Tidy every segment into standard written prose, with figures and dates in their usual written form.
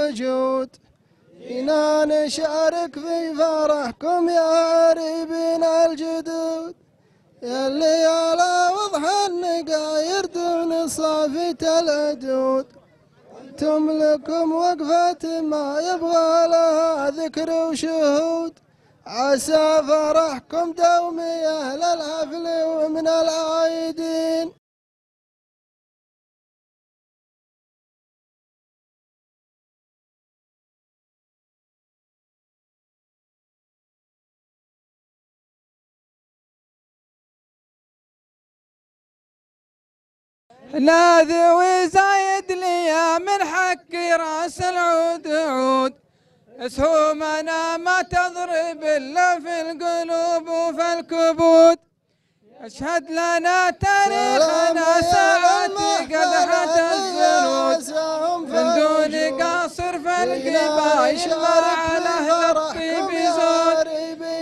الوجود، إنا نشارك في فرحكم يا عريبين الجدود، يلي على وضح النقاير دون صافة العدود، أنتم لكم وقفة ما يبغى لها ذكر وشهود، عسى فرحكم دوم يا أهل الحفل ومن العايدين. لا ذوي زايد لي من حق راس العود عود، سهومنا ما تضرب الا في القلوب وفي الكبود، اشهد لنا تاريخنا ساعات قدحت الزنود، من دون قاصر في القبايل ما على اهل الطيب زود،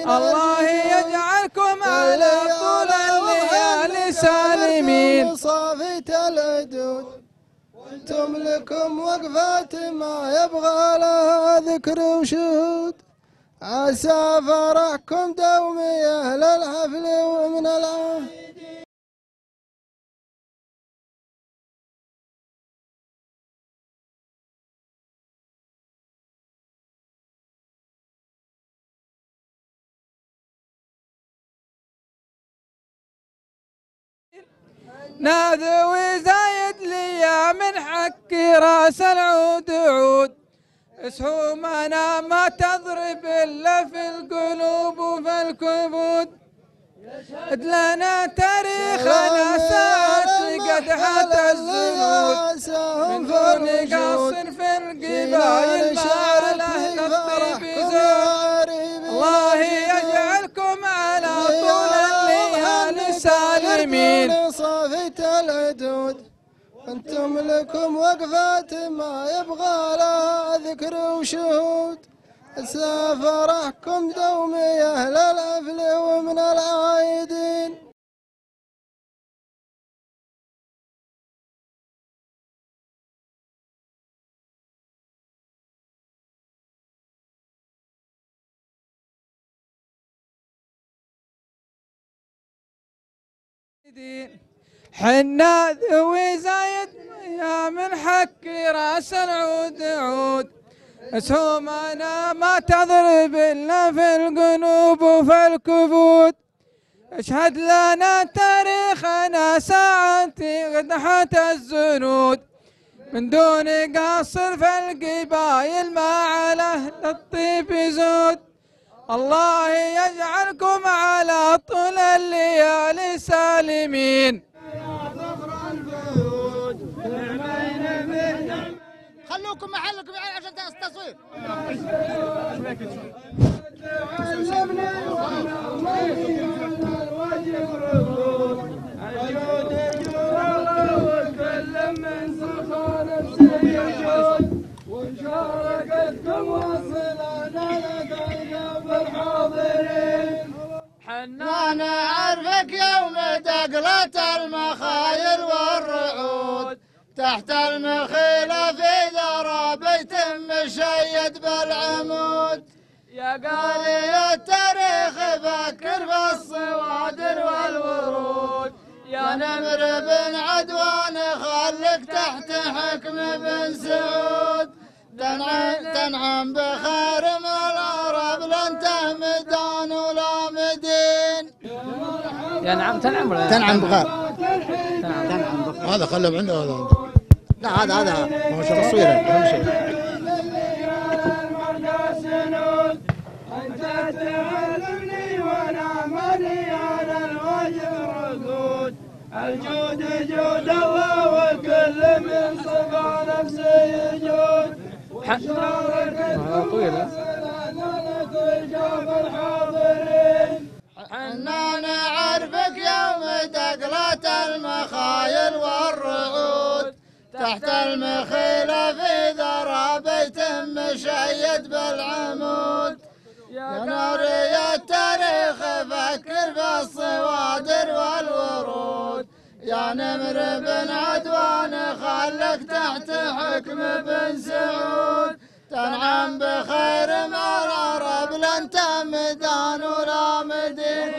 الله يجعلكم على طول الليالي سالمين. صافة العدود، وانتم لكم وقفات ما يبغى لها ذكر وشهود، عسى فرحكم دوم يا أهل الحفل ومن العايدين. ناذوي زايد لي من حق راس العود عود، سهومنا ما تضرب الا في القلوب وفي الكبود، لنا تاريخنا ساعات قدحت الزنود، من دون قاصر في القبايل ما على اهل الطيب زود، الله يجعلكم على طول الليالي سالمين. صافة العدود، وانتم لكم وقفات ما يبغى لها ذكر وشهود، عسى فرحكم دوم يا أهل الحفل ومن العايدين. حنا ذوي زايد يا من حق راس العود عود، سهومنا ما تضرب الا في القلوب وفي الكبود، اشهد لنا تاريخنا ساعات قدحت الزنود، من دون قاصر في القبايل ما على اهل الطيب زود، الله يجعلكم على طول الليالي سالمين. خلوكم محلكم يعني عشان التصوير. ومشاركتكم وصلنا لدينا بالحاضرين، حنا نعرفك يوم دقلة المخايل والرعود، تحت المخيلة في ذرى بيت مشيد بالعمود، يا قالي التاريخ فكر بالصوادر والورود، يا نمر بن عدوان خلك تحت حكم بن سعود، تنعم بخير من العرب لن تهمدان ولا مدين. يا نعم تنعم ولا تنعم بخير. تنعم بخير. هذا خلهم عنده هذا. لا هذا ما شاء الله تصويره اهم شيء. أنت تعلمني وأنا مليان الوجه ردود، الجود جود الله وكل من صفى نفسه يجود، طويلة حنا نعرفك يوم دقلة المخايل والرعود، تحت المخيلة في ذرى بيت مشيد بالعمود، يا نوري التاريخ فكر بالصوادر والورود، يا نمر بن عدوان خلك تحت حكم بن سعود، تنعم بخير مع العرب لن تمدان ولا مدين.